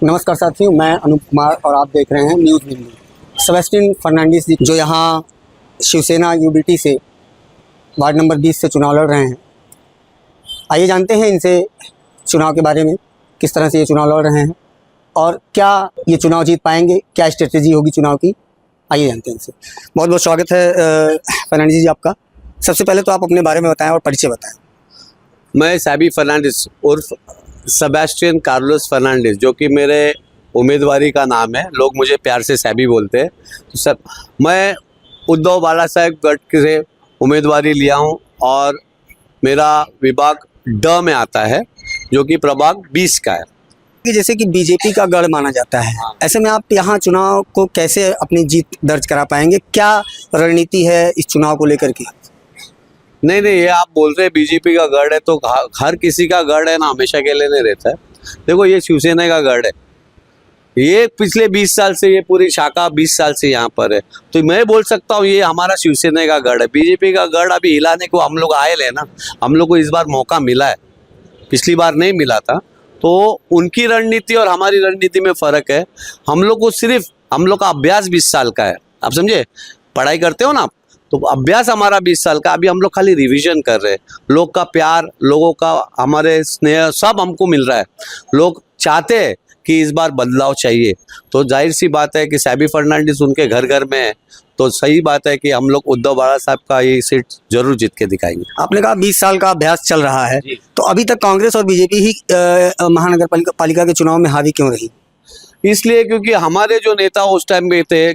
नमस्कार साथियों, मैं अनूप कुमार और आप देख रहे हैं न्यूज़ बिंदु। सेबेस्टियन फर्नांडिस जी जो यहाँ शिवसेना यूडीटी से वार्ड नंबर 20 से चुनाव लड़ रहे हैं, आइए जानते हैं इनसे चुनाव के बारे में, किस तरह से ये चुनाव लड़ रहे हैं और क्या ये चुनाव जीत पाएंगे, क्या स्ट्रेटेजी होगी चुनाव की। आइए जानते हैं इनसे। बहुत बहुत स्वागत है फर्नांडिस जी आपका। सबसे पहले तो आप अपने बारे में बताएं और परिचय बताएं। मैं सैबी फर्नांडिस उर्फ सेबेस्टियन कार्लोस फर्नांडिस, जो कि मेरे उम्मीदवारी का नाम है, लोग मुझे प्यार से सैबी बोलते हैं। तो सब मैं उद्धव बाला साहेब गढ़ से उम्मीदवारी लिया हूं और मेरा विभाग ड में आता है, जो कि प्रभाग 20 का है। कि जैसे कि बीजेपी का गढ़ माना जाता है, ऐसे में आप यहाँ चुनाव को कैसे अपनी जीत दर्ज करा पाएंगे? क्या रणनीति है इस चुनाव को लेकर के? नहीं, ये आप बोल रहे हैं बीजेपी का गढ़ है, तो हर किसी का गढ़ है ना, हमेशा के लिए नहीं रहता है। देखो, ये शिवसेना का गढ़ है, ये पिछले 20 साल से, ये पूरी शाखा 20 साल से यहाँ पर है, तो मैं बोल सकता हूँ ये हमारा शिवसेना का गढ़ है। बीजेपी का गढ़ अभी हिलाने को हम लोग आए ले ना, हम लोग को इस बार मौका मिला है, पिछली बार नहीं मिला था। तो उनकी रणनीति और हमारी रणनीति में फ़र्क है। हम लोग को सिर्फ, हम लोग का अभ्यास 20 साल का है, आप समझे, पढ़ाई करते हो ना आप, तो अभ्यास हमारा 20 साल का। अभी हम लोग खाली रिवीजन कर रहे हैं। लोग का प्यार, लोगों का हमारे स्नेह सब हमको मिल रहा है। लोग चाहते हैं कि इस बार बदलाव चाहिए, तो जाहिर सी बात है कि सैबी फर्नांडिस उनके घर घर में है, तो सही बात है कि हम लोग उद्धव बाला साहब का ये सीट जरूर जीत के दिखाएंगे। आपने कहा 20 साल का अभ्यास चल रहा है, तो अभी तक कांग्रेस और बीजेपी ही महानगर पालिका के चुनाव में हावी क्यों रही? इसलिए क्योंकि हमारे जो नेता उस टाइम में थे,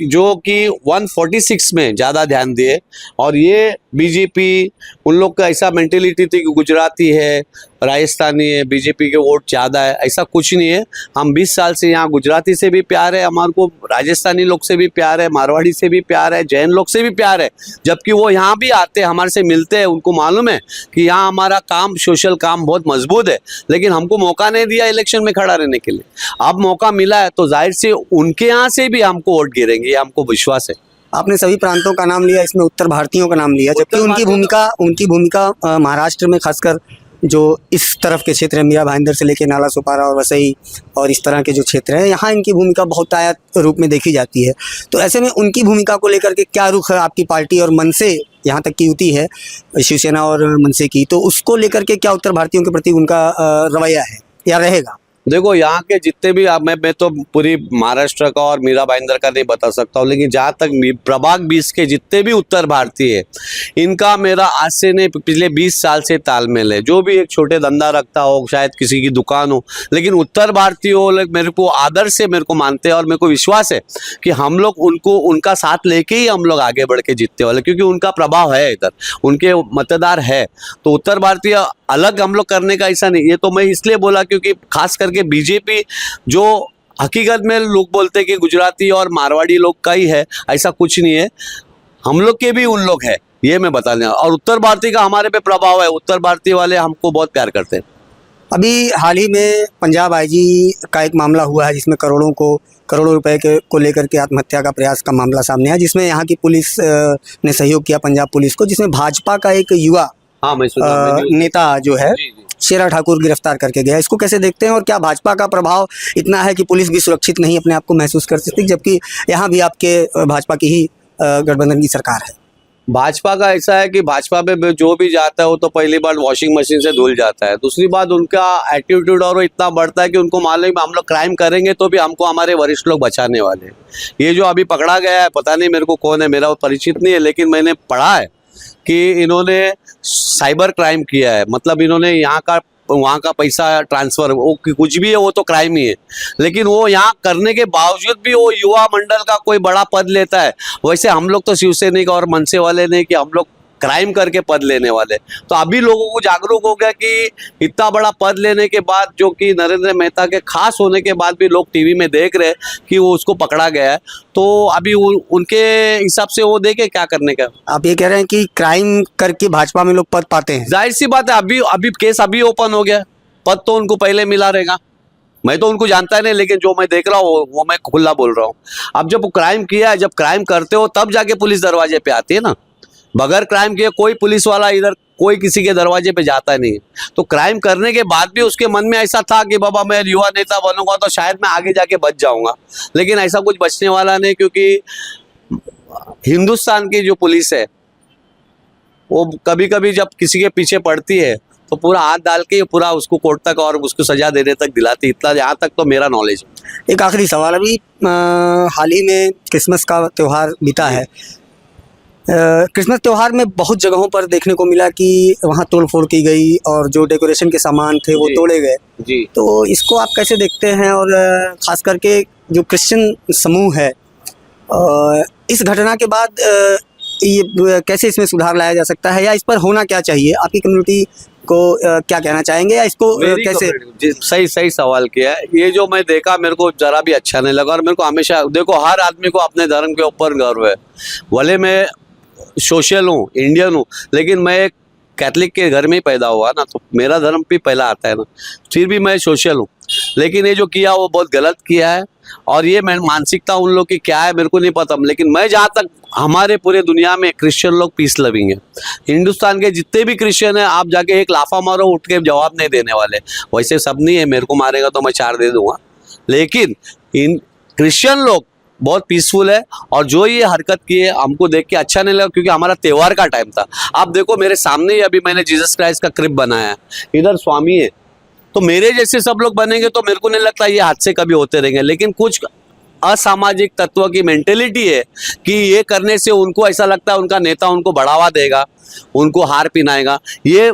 जो कि 146 में ज़्यादा ध्यान दिए, और ये बीजेपी, उन लोग का ऐसा मेंटेलिटी थी कि गुजराती है, राजस्थानी है, बीजेपी के वोट ज़्यादा है, ऐसा कुछ नहीं है। हम 20 साल से यहाँ गुजराती से भी प्यार है हमारे को, राजस्थानी लोग से भी प्यार है, मारवाड़ी से भी प्यार है, जैन लोग से भी प्यार है। जबकि वो यहाँ भी आते हैं, हमारे से मिलते हैं, उनको मालूम है कि यहाँ हमारा काम, सोशल काम बहुत मजबूत है, लेकिन हमको मौका नहीं दिया इलेक्शन में खड़ा रहने के लिए। अब मौका मिला है तो जाहिर से उनके यहाँ से भी हमको वोट गिरेंगे, ये हमको विश्वास है। आपने सभी प्रांतों का नाम लिया, इसमें उत्तर भारतीयों का नाम लिया, जबकि उनकी भूमिका महाराष्ट्र में खासकर जो इस तरफ के क्षेत्र है, मीरा भाईंदर से लेकर नाला सोपारा और वसई और इस तरह के जो क्षेत्र हैं, यहाँ इनकी भूमिका बहुत आयत रूप में देखी जाती है। तो ऐसे में उनकी भूमिका को लेकर के क्या रुख है आपकी पार्टी और मन से, यहाँ तक की युति है शिवसेना और मनसे की, तो उसको लेकर के क्या उत्तर भारतीयों के प्रति उनका रवैया है या रहेगा? देखो, यहाँ के जितने भी, मैं तो पूरी महाराष्ट्र का और मीरा भाईंदर का नहीं बता सकता हूँ, लेकिन जहाँ तक प्रभाग 20 के जितने भी उत्तर भारतीय है, इनका मेरा आज से नहीं, पिछले 20 साल से तालमेल है। जो भी एक छोटे धंधा रखता हो, शायद किसी की दुकान हो, लेकिन उत्तर भारतीय हो, मेरे को आदर से मेरे को मानते हैं, और मेरे को विश्वास है कि हम लोग उनका साथ लेके ही हम लोग आगे बढ़ के जीतते वाले, क्योंकि उनका प्रभाव है इधर, उनके मतदार है। तो उत्तर भारतीय अलग हम लोग करने का ऐसा नहीं, ये तो मैं इसलिए बोला क्योंकि खास करके बीजेपी, जो हकीकत में लोग बोलते हैं कि गुजराती और मारवाड़ी लोग का ही है, ऐसा कुछ नहीं है, हम लोग के भी उन लोग है, ये मैं बता दें। और उत्तर भारतीय का हमारे पे प्रभाव है, उत्तर भारतीय वाले हमको बहुत प्यार करते हैं। अभी हाल ही में पंजाब आईजी का एक मामला हुआ है, जिसमें करोड़ों रुपए को लेकर के आत्महत्या का प्रयास का मामला सामने आया, जिसमें यहाँ की पुलिस ने सहयोग किया पंजाब पुलिस को, जिसमें भाजपा का एक युवा नेता जो है शेरा ठाकुर गिरफ्तार करके गया। इसको कैसे देखते हैं और क्या भाजपा का प्रभाव इतना है कि पुलिस भी सुरक्षित नहीं अपने आप को महसूस कर सकती, जबकि यहाँ भी आपके भाजपा की ही गठबंधन की सरकार है? भाजपा का ऐसा है कि भाजपा में जो भी जाता है वो तो पहली बार वॉशिंग मशीन से धुल जाता है। दूसरी बात, उनका एटीट्यूड और वो इतना बढ़ता है कि उनको मालूम है हम लोग क्राइम करेंगे तो भी हमको हमारे वरिष्ठ लोग बचाने वाले हैं। ये जो अभी पकड़ा गया है, पता नहीं मेरे को कौन है, मेरा परिचित नहीं है, लेकिन मैंने पढ़ा है कि इन्होंने साइबर क्राइम किया है, मतलब इन्होंने यहाँ का वहाँ का पैसा ट्रांसफर, वो कुछ भी है वो तो क्राइम ही है, लेकिन वो यहाँ करने के बावजूद भी वो युवा मंडल का कोई बड़ा पद लेता है। वैसे हम लोग तो शिवसैनिक और मनसे वाले नहीं कि हम लोग क्राइम करके पद लेने वाले। तो अभी लोगों को जागरूक हो गया कि इतना बड़ा पद लेने के बाद, जो कि नरेंद्र मेहता के खास होने के बाद भी लोग टीवी में देख रहे हैं कि वो उसको पकड़ा गया है, तो अभी उनके हिसाब से वो देखे क्या करने का। आप ये कह रहे हैं कि क्राइम करके भाजपा में लोग पद पाते हैं? जाहिर सी बात है, अभी केस अभी ओपन हो गया, पद तो उनको पहले मिला रहेगा। मैं तो उनको जानता नहीं, लेकिन जो मैं देख रहा हूँ वो मैं खुला बोल रहा हूँ। अब जब क्राइम किया है, जब क्राइम करते हो तब जाके पुलिस दरवाजे पे आती है ना, बगैर क्राइम किए कोई पुलिस वाला इधर कोई किसी के दरवाजे पे जाता नहीं है। तो क्राइम करने के बाद भी उसके मन में ऐसा था कि बाबा मैं युवा नेता बनूंगा तो शायद मैं आगे जाके बच जाऊंगा, लेकिन ऐसा कुछ बचने वाला नहीं, क्योंकि हिंदुस्तान की जो पुलिस है वो कभी कभी जब किसी के पीछे पड़ती है तो पूरा हाथ डाल के पूरा उसको कोर्ट तक और उसको सजा देने तक दिलाती, इतना यहाँ तक तो मेरा नॉलेज है। एक आखिरी सवाल, अभी हाल ही में क्रिसमस का त्यौहार बीता है। क्रिसमस त्यौहार में बहुत जगहों पर देखने को मिला कि वहाँ तोड़ फोड़ की गई और जो डेकोरेशन के सामान थे वो तोड़े गए जी। तो इसको आप कैसे देखते हैं, और ख़ास करके जो क्रिश्चियन समूह है इस घटना के बाद ये कैसे इसमें सुधार लाया जा सकता है, या इस पर होना क्या चाहिए? आपकी कम्युनिटी को क्या कहना चाहेंगे, या इसको कैसे? सही सवाल किया है। ये जो मैं देखा मेरे को जरा भी अच्छा नहीं लगा, और मेरे को हमेशा देखो हर आदमी को अपने धर्म के ऊपर गर्व है। भले मैं सोशल हूँ, इंडियन हूँ, लेकिन मैं एक कैथलिक के घर में ही पैदा हुआ ना, तो मेरा धर्म भी पहला आता है ना, फिर भी मैं सोशल हूँ। लेकिन ये जो किया वो बहुत गलत किया है, और ये मैं मानसिकता उन लोग की क्या है मेरे को नहीं पता, लेकिन मैं जहाँ तक हमारे पूरे दुनिया में क्रिश्चियन लोग पीस लविंग है। हिंदुस्तान के जितने भी क्रिश्चियन हैं आप जाके एक लाफा मारो उठ के जवाब नहीं देने वाले, वैसे सब नहीं है, मेरे को मारेगा तो मैं 4 दे दूंगा, लेकिन इन क्रिश्चियन लोग बहुत पीसफुल है। और जो ये हरकत की है हमको देख के अच्छा नहीं लगा, क्योंकि हमारा त्यौहार का टाइम था। आप देखो मेरे सामने ही अभी मैंने जीसस क्राइस्ट का क्रिप बनाया है, इधर स्वामी है, तो मेरे जैसे सब लोग बनेंगे तो मेरे को नहीं लगता ये हादसे कभी होते रहेंगे। लेकिन कुछ असामाजिक तत्व की मेंटेलिटी है कि ये करने से उनको ऐसा लगता है उनका नेता उनको बढ़ावा देगा, उनको हार पिनाएगा, ये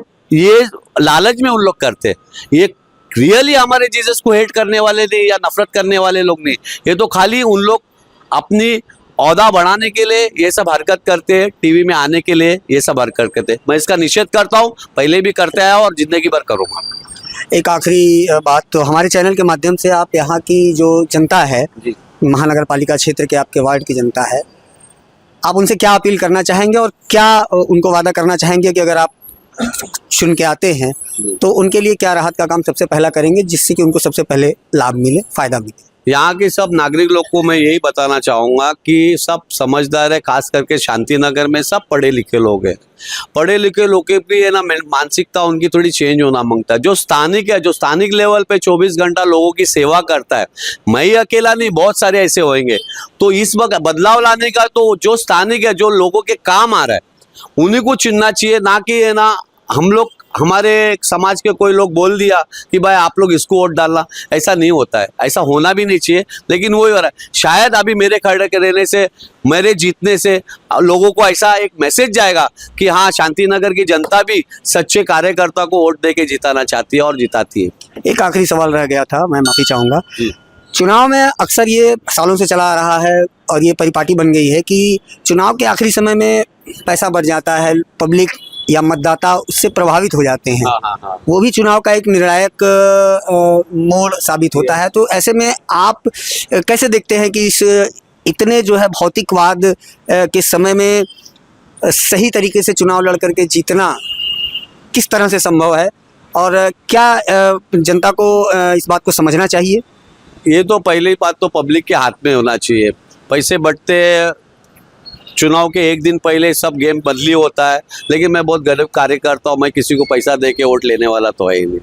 लालच में उन लोग करते हैं। ये रियली हमारे जीसस को हेट करने वाले नहीं या नफरत करने वाले लोग नहीं, ये तो खाली उन लोग अपनी औहदा बढ़ाने के लिए ये सब हरकत करते हैं, टीवी में आने के लिए ये सब हरकत करते हैं। मैं इसका निषेध करता हूँ, पहले भी करते आया और जिंदगी भर करूँगा। एक आखिरी बात, तो हमारे चैनल के माध्यम से आप यहाँ की जो जनता है, महानगर पालिका क्षेत्र के आपके वार्ड की जनता है, आप उनसे क्या अपील करना चाहेंगे और क्या उनको वादा करना चाहेंगे कि अगर आप चुन के आते हैं तो उनके लिए क्या राहत का काम सबसे पहला करेंगे जिससे कि उनको सबसे पहले लाभ मिले, फायदा मिले? यहाँ के सब नागरिक लोग को मैं यही बताना चाहूँगा कि सब समझदार है, खास करके शांति नगर में सब पढ़े लिखे लोग हैं। पढ़े लिखे लोग के भी है ना मानसिकता उनकी थोड़ी चेंज होना मांगता है। जो स्थानिक है, जो स्थानिक लेवल पे 24 घंटा लोगों की सेवा करता है, मैं ही अकेला नहीं, बहुत सारे ऐसे होंगे। तो इस वक्त बदलाव लाने का तो जो स्थानिक है, जो लोगों के काम आ रहा है उन्हीं को चुनना चाहिए, ना कि है ना हम लोग हमारे समाज के कोई लोग बोल दिया कि भाई आप लोग इसको वोट डालना, ऐसा नहीं होता है, ऐसा होना भी नहीं चाहिए। लेकिन वही हो रहा है, शायद अभी मेरे खड़े के रहने से, मेरे जीतने से लोगों को ऐसा एक मैसेज जाएगा कि हाँ शांति नगर की जनता भी सच्चे कार्यकर्ता को वोट दे के जिताना चाहती है और जिताती है। एक आखिरी सवाल रह गया था, मैं माफ़ी चाहूँगा। चुनाव में अक्सर ये सालों से चला आ रहा है और ये परिपाटी बन गई है कि चुनाव के आखिरी समय में पैसा बढ़ जाता है, पब्लिक या मतदाता उससे प्रभावित हो जाते हैं। वो भी चुनाव का एक निर्णायक मोड़ साबित होता है। तो ऐसे में आप कैसे देखते हैं कि इस इतने जो है भौतिकवाद के समय में सही तरीके से चुनाव लड़ करके जीतना किस तरह से संभव है, और क्या जनता को इस बात को समझना चाहिए? ये तो पहली बात तो पब्लिक के हाथ में होना चाहिए। पैसे बढ़ते चुनाव के एक दिन पहले सब गेम बदली होता है, लेकिन मैं बहुत गरीब कार्यकर्ता हूँ, मैं किसी को पैसा दे के वोट लेने वाला तो है ही नहीं।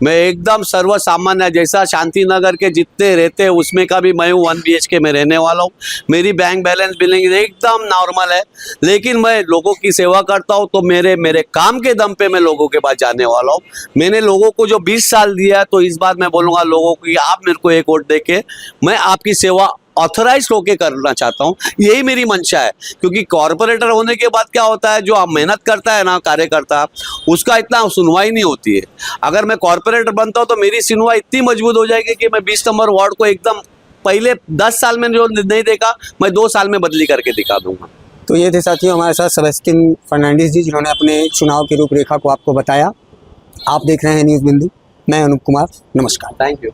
मैं एकदम सर्वसामान्य जैसा शांति नगर के जितने रहते हैं उसमें का भी मैं हूँ, 1 BHK में रहने वाला हूँ। मेरी बैंक बैलेंस बिलिंग एकदम नॉर्मल है, लेकिन मैं लोगों की सेवा करता हूँ, तो मेरे काम के दम पे मैं लोगों के पास जाने वाला हूँ। मैंने लोगों को जो 20 साल दिया है, तो इस बार मैं बोलूँगा लोगों को कि आप मेरे को एक वोट दे के मैं आपकी सेवा ऑथराइज होके करना चाहता हूँ, यही मेरी मंशा है। क्योंकि कॉर्पोरेटर होने के बाद क्या होता है, जो आप मेहनत करता है ना कार्यकर्ता, उसका इतना सुनवाई नहीं होती है। अगर मैं कॉर्पोरेटर बनता हूँ तो मेरी सुनवाई इतनी मजबूत हो जाएगी कि मैं 20 नंबर वार्ड को एकदम पहले 10 साल में जो नहीं देखा मैं 2 साल में बदली करके दिखा दूंगा। तो ये थे साथियों हमारे साथ सेबेस्टियन फर्नांडिस जी, जिन्होंने अपने चुनाव की रूपरेखा को आपको बताया। आप देख रहे हैं न्यूज़ बिंदु, मैं अनूप कुमार, नमस्कार। Thank you.